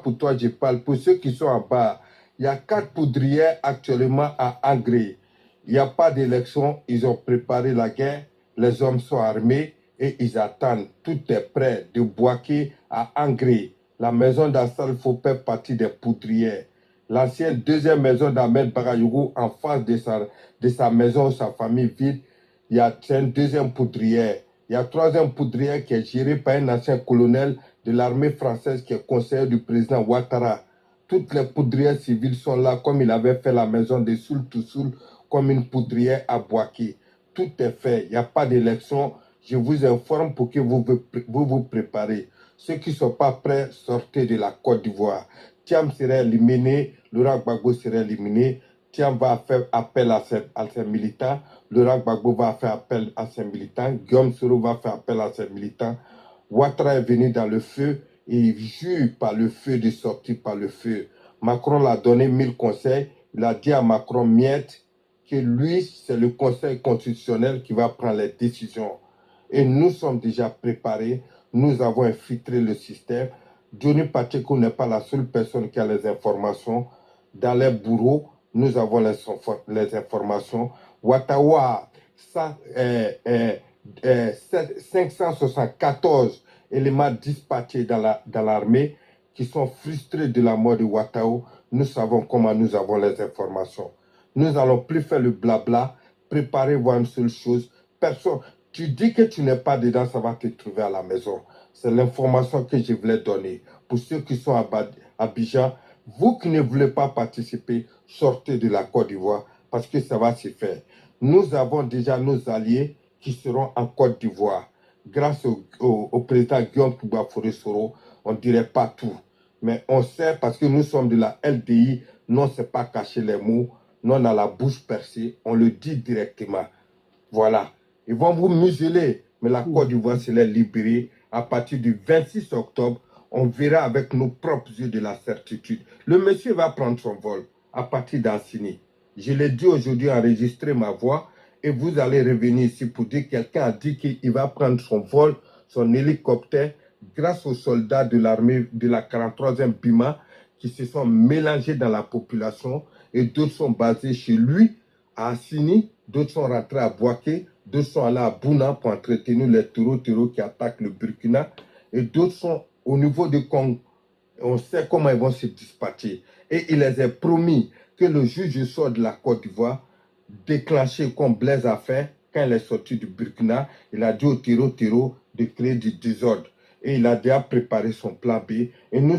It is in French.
pour toi, je parle. Pour ceux qui sont en bas, il y a 4 poudrières actuellement à Angré. Il n'y a pas d'élection, ils ont préparé la guerre, les hommes sont armés et ils attendent. Tout est prêt de Boaké à Angré. La maison d'Assal faut faire partie des poudrières. L'ancienne deuxième maison d'Ahmed Bagayougou, en face de sa maison, sa famille vide, il y a une deuxième poudrière. Il y a troisième poudrière qui est gérée par un ancien colonel de l'armée française qui est conseiller du président Ouattara. Toutes les poudrières civiles sont là, comme il avait fait la maison de Soul-Toussoul, comme une poudrière à Boaké. Tout est fait, il n'y a pas d'élection. Je vous informe pour que vous préparez. Ceux qui ne sont pas prêts, sortez de la Côte d'Ivoire. Thiam serait éliminé, Laurent Gbagbo serait éliminé. Thiam va faire appel à ses militants. Laurent Gbagbo va faire appel à ses militants. Guillaume Soro va faire appel à ses militants. Ouattara est venu dans le feu et il jure par le feu de sortir par le feu. Macron l'a donné 1000 conseils. Il a dit à Macron miette que lui, c'est le Conseil constitutionnel qui va prendre les décisions. Et nous sommes déjà préparés. Nous avons infiltré le système. Johnny Pacheco n'est pas la seule personne qui a les informations. Dans les bureaux, nous avons les informations. Ouattara, 574 éléments dispatchés dans l'armée qui sont frustrés de la mort de Ouattara. Nous savons comment nous avons les informations. Nous n'allons plus faire le blabla. Préparez-vous à une seule chose. Personne, tu dis que tu n'es pas dedans, ça va te trouver à la maison. C'est l'information que je voulais donner. Pour ceux qui sont à Abidjan, vous qui ne voulez pas participer, sortez de la Côte d'Ivoire parce que ça va se faire. Nous avons déjà nos alliés qui seront en Côte d'Ivoire. Grâce au président Guillaume Touba-Foré-Soro, on ne dirait pas tout. Mais on sait parce que nous sommes de la LDI, non, c'est pas cacher les mots, non, on a la bouche percée, on le dit directement. Voilà. Ils vont vous museler, mais la Côte d'Ivoire se les libérer. À partir du 26 octobre, on verra avec nos propres yeux de la certitude. Le monsieur va prendre son vol à partir d'Assini. Je l'ai dit aujourd'hui, enregistrer ma voix, et vous allez revenir ici pour dire que quelqu'un a dit qu'il va prendre son vol, son hélicoptère, grâce aux soldats de l'armée de la 43e BIMA qui se sont mélangés dans la population, et d'autres sont basés chez lui, à Assini, d'autres sont rentrés à Boaké, d'autres sont allés à Bouna pour entretenir les taureaux qui attaquent le Burkina, et d'autres sont au niveau de Congo. On sait comment ils vont se dispatcher. Et il les a promis que le juge sort de la Côte d'Ivoire, déclenché comme Blaise a fait, quand il est sorti du Burkina, il a dit au terreau de créer du désordre. Et il a déjà préparé son plan B. Et nous